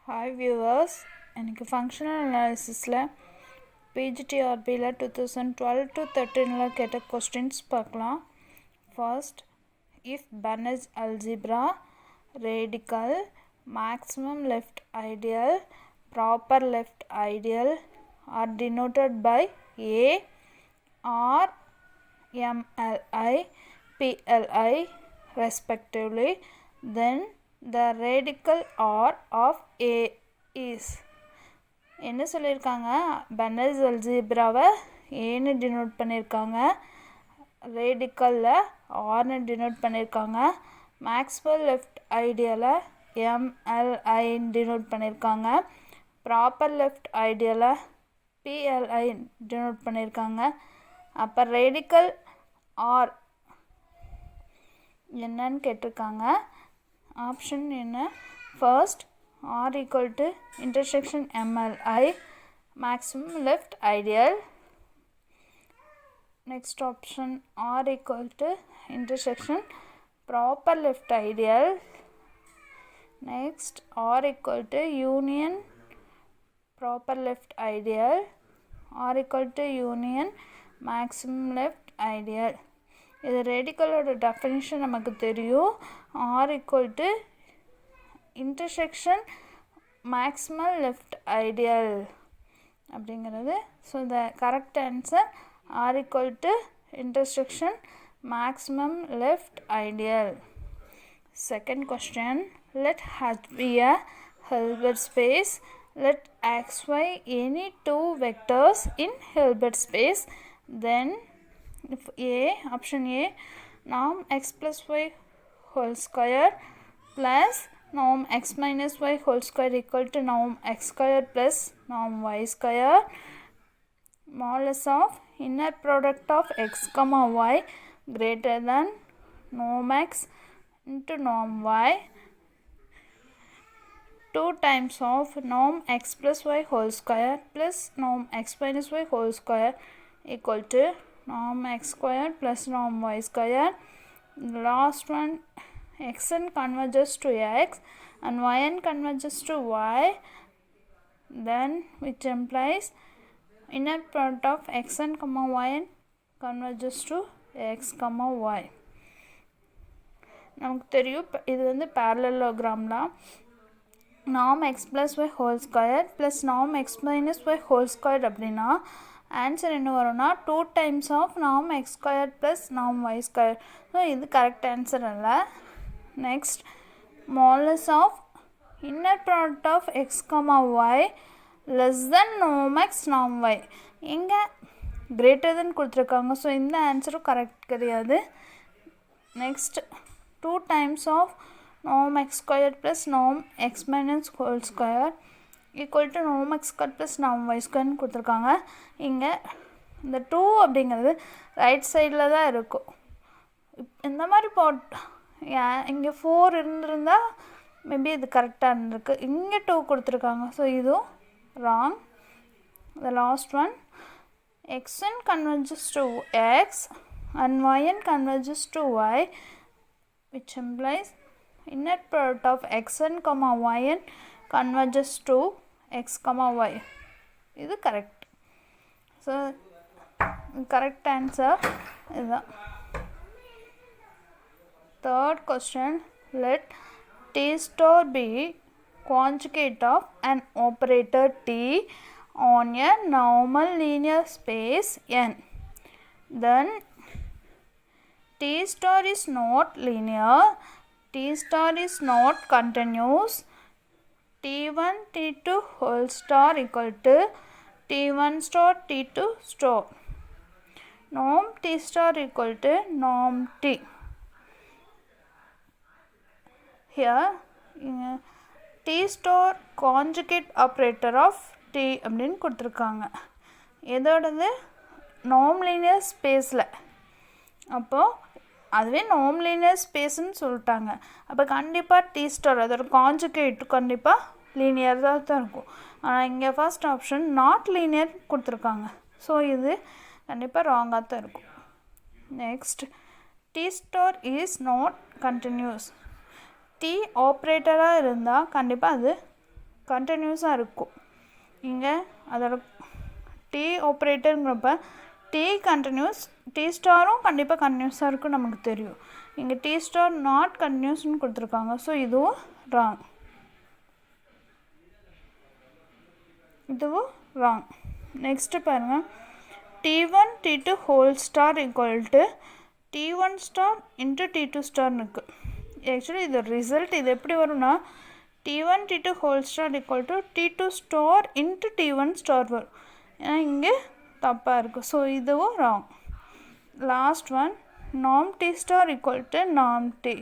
Hi viewers, எனக்கு functional அனாலிசிஸில் பிஜிடிஆர்பியில் 2012 to 13 கேட்ட questions பார்க்கலாம். First, if Banach algebra, radical, maximum left ideal, proper left ideal are denoted by A or MLI, PLI respectively, then the radical R of A is என்ன சொல்லியிருக்காங்க? Banach அல்ஜீப்ராவை ஏன்னு denote பண்ணியிருக்காங்க, ரேடிக்கலில் ஆர்னு denote பண்ணியிருக்காங்க, Maxwell left ஐடியலை எம்எல்ஐன்னு denote பண்ணியிருக்காங்க, proper left ஐடியலை PLI denote பண்ணியிருக்காங்க. அப்போ radical R என்னன்னு கேட்டிருக்காங்க. ஆப்ஷன் என்ன? First, R equal to intersection MLI, maximum left ideal. Next option, R equal to intersection proper left ideal. Next, R equal to union proper left ideal. R equal to union maximum left ideal. இது ரேடிக்கலோட definition நமக்கு தெரியும். R equal to intersection maximal left ideal அப்படிங்கிறது. So the correct answer R equal to intersection maximum left ideal. Second question, let H be a Hilbert space. Let x, y any two vectors in Hilbert space. Then if A, option A, norm x plus y whole square plus norm x minus y whole square equal to norm x square plus norm y square, modulus of inner product of x comma y greater than norm x into norm y, 2 times of norm x plus y whole square plus norm x minus y whole square equal to norm x square plus norm y square. The last one, xn converges to x and yn converges to y, then which implies inner product of xn comma yn converges to x comma y. நமக்கு தெரியும் இது வந்து parallelogram-லாம். norm x plus y whole square plus norm x minus y whole square அப்படின்னா answer என்ன வரும்னா 2 times of norm x square plus norm y square. So இது correct answer அல்ல. Next, modulus of inner product of x comma y less than norm x norm y. இங்கே greater than கொடுத்துருக்காங்க. So இந்த ஆன்சரும் correct கிடையாது. Next, 2 times of norm x square plus norm x minus whole square equal to norm x square plus norm y square கொடுத்துருக்காங்க. இங்கே இந்த 2 அப்படிங்கிறது right சைடில் தான் இருக்கும். இந்த மாதிரி இங்கே 4 இருந்திருந்தால் மேபி இது கரெக்டாக இருந்திருக்கு. இங்கே 2 கொடுத்துருக்காங்க. ஸோ இதுவும் wrong. The last one, xn converges to x and yn converges to y, which implies inner product of xn comma yn converges to x comma y. இது கரெக்ட். ஸோ கரெக்ட் ஆன்சர் இதுதான். Third question, let T star be conjugate of an operator T on a normal linear space n. Then T star is not linear, T star is not continuous, T1 T2 whole star equal to T1 star T2 star, norm T star equal to norm T. Here T star conjugate operator of T அப்படின்னு கொடுத்துருக்காங்க. எதோடது? Norm linear ஸ்பேஸில். அப்போது அதுவே norm linear ஸ்பேஸ்ன்னு சொல்லிட்டாங்க. அப்போ கண்டிப்பாக T star அதோட conjugate கண்டிப்பாக லீனியர் தான் இருக்கும். ஆனால் இங்கே ஃபர்ஸ்ட் ஆப்ஷன் நாட் லீனியர் கொடுத்துருக்காங்க. ஸோ இது கண்டிப்பாக ராங்காக தான் இருக்கும். Next, T star is not continuous. T ஆப்ரேட்டராக இருந்தால் கண்டிப்பாக அது கண்டினியூஸாக இருக்கும். இங்கே அதோட டி ஆப்ரேட்டருங்கிறப்ப டி கண்டினியூஸ், டி ஸ்டாரும் கண்டிப்பாக கண்டினியூஸாக இருக்கும் நமக்கு தெரியும். இங்கே டி ஸ்டார் நாட் கண்டினியூஸ்னு கொடுத்துருக்காங்க. ஸோ இதுவும் ராங், இதுவும் ராங். நெக்ஸ்ட்டு பாருங்கள், T1 T2 whole star equal to T1 star into T2 ஸ்டார்னு இருக்குது. ஆக்சுவலி இது ரிசல்ட் இது எப்படி வரும்னா T1 T2 whole star equal to T2 star into T1 star வரும். ஏன்னா இங்கே தப்பாக இருக்குது. ஸோ இதுவும் wrong. Last one, norm T star equal to norm T.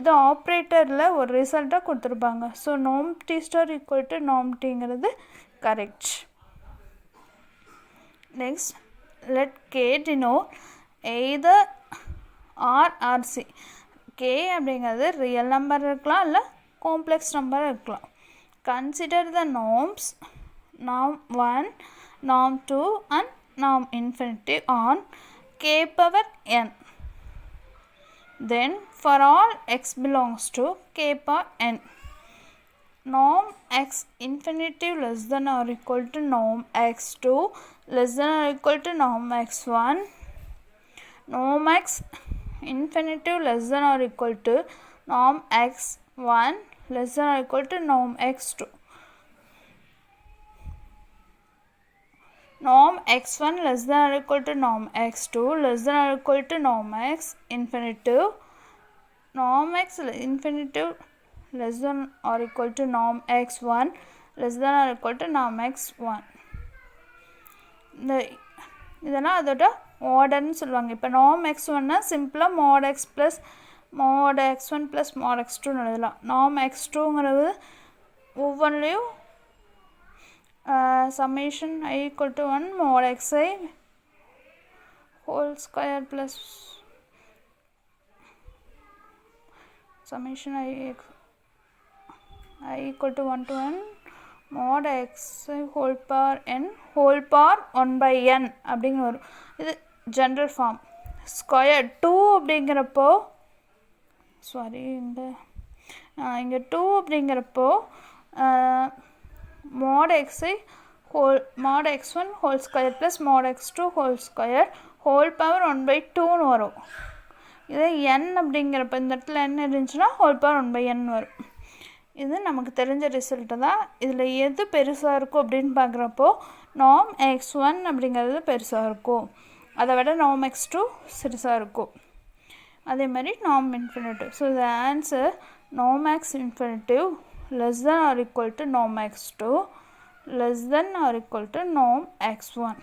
இது ஆப்ரேட்டரில் ஒரு ரிசல்ட்டாக கொடுத்துருப்பாங்க. So norm T star equal to norm Tங்கிறது correct. Next, let K denote either R or C. K அப்படிங்கிறது ரியல் நம்பர் இருக்கலாம், இல்லை காம்ப்ளெக்ஸ் நம்பர் இருக்கலாம். Consider the norms norm 1, norm 2 and norm infinity on K power n. Then for all x belongs to K power n, norm x infinity less than or equal to norm x2 less than or equal to norm x1, norm x infinity less than or equal to norm x1 less than or equal to norm x2, norm x1 less than or equal to norm x2 less than or equal to norm x infinity, norm x infinity less than or equal to norm x1 less than or equal to norm x1. இதெல்லாம் அதோட ஆர்டர்னு சொல்லுவாங்க. இப்போ norm x1னா சிம்பிளாக mod x plus mod x1 plus mod x2ன்னு எழுதலாம். Norm x2ங்கிறது ஒவ்வொன்றிலையும் summation I equal to 1 mod xi whole square plus summation I equal to 1 to n mod xi whole power n whole power 1 by n அப்படிங்கிற வரும். இது general form. Square 2 அப்படிங்கிறப்போ sorry இங்கே 2 அப்படிங்கிறப்போ mod xi whole mod x1 whole square plus mod x2 whole square whole power 1 by 2ன்னு வரும். இதே n அப்படிங்கிறப்ப இந்த இடத்துல n இருந்துச்சுன்னா whole power 1 by n வரும். இது நமக்கு தெரிஞ்ச ரிசல்ட்டு தான். இதில் எது பெருசாக இருக்கும் அப்படின்னு பார்க்குறப்போ நார்ம் x1 அப்படிங்கிறது பெருசாக இருக்கும், அதை விட நார்ம் x2 சிறுசாக இருக்கும். அதே மாதிரி norm infinitive. So the answer norm x infinitive less than or equal to norm x2 less than or equal to norm x1.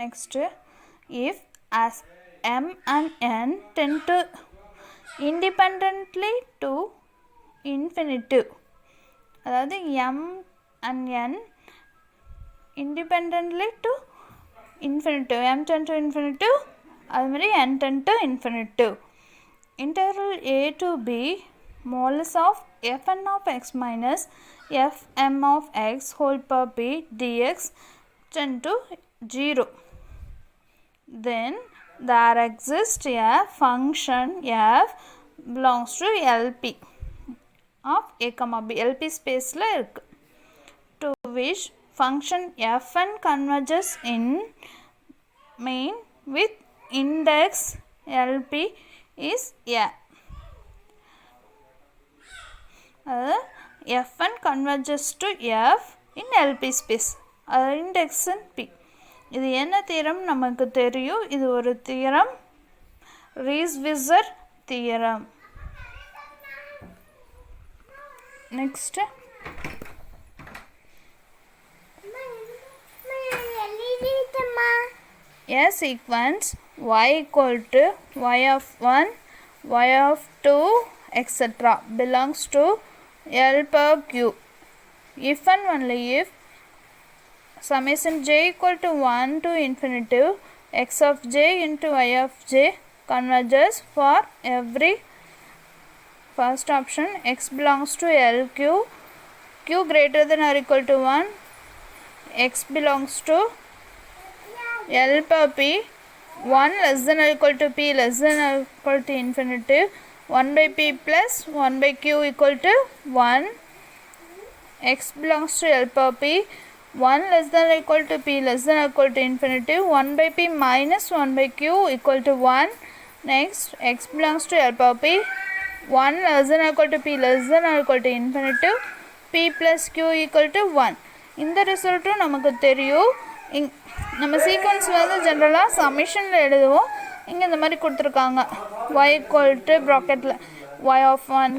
Next, if as m and n tend to independently to infinity, அதாவது m and n independently to infinitive, m tend to infinitive, அது மாதிரி n tend to infinitive. Integral a to b modulus of fn of x minus fm of x whole power b dx tend to 0. Then there exists a function f belongs to LP of a comma b, LP space la irukku, to which function fn converges in main with index LP is a. fn converges to f in LP space, index in p. இது என்ன theorem நமக்கு தெரியும். இது ஒரு theorem, Riesz Fischer theorem. Next, a sequence y equal to y of 1, y of 2 etc. belongs to L per Q if and only if summation j equal to 1 to infinity x of j into y of j converges for every first option x belongs to LQ, q greater than or equal to 1, x belongs to L per p, 1 less than or equal to p less than or equal to infinity, 1 by p plus 1 by q equal to 1, x belongs to L power p 1 less than or equal to p less than or equal to infinity 1 by p minus 1 by q equal to 1. Next x belongs to L power p 1 less than or equal to p less than or equal to infinity p plus q equal to 1. இந்த ரிசல்ட்டும் நமக்கு தெரியும். நம்ம sequence வந்து ஜென்ரலாக சமிஷனில் எழுதுவோம். இங்கே இந்த மாதிரி கொடுத்துருக்காங்க y equal to ப்ராக்கெட்டில் y of 1,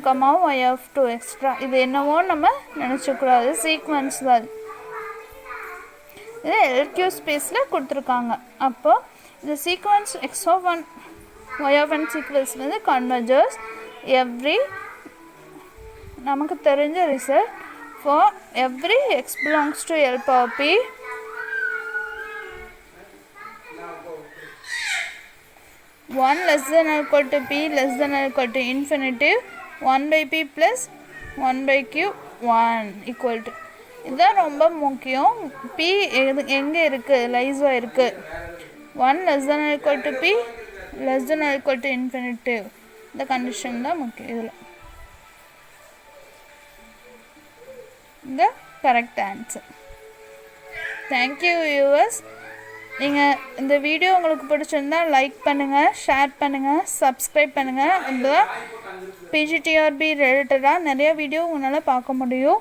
y of 2 extra. இது என்னவோ நம்ம நினச்சக்கூடாது, சீக்வன்ஸ் தான். இது எல்கியூ ஸ்பேஸில் கொடுத்துருக்காங்க. அப்போது இந்த sequence x of 1 y of 1 sequence வந்து கன்வர்ஜஸ் எவ்ரி நமக்கு தெரிஞ்ச result for every x belongs to L power p 1 less than or equal to p less than or equal to infinity 1 by p plus 1 by q 1 equal to. இதுதான் ரொம்ப முக்கியம். p எங்கே இருக்குது, லைஸாக இருக்குது. 1 less than or equal to p less than or equal to infinity. இந்த condition தான் முக்கியம். இதில் the correct answer. Thank you viewers. நீங்கள் இந்த வீடியோ உங்களுக்கு பிடிச்சிருந்தால் லைக் பண்ணுங்கள், ஷேர் பண்ணுங்கள், சப்ஸ்கிரைப் பண்ணுங்கள். இந்த PGTRB ரிலேட்டடாக நிறைய வீடியோ உங்களால் பார்க்க முடியும்.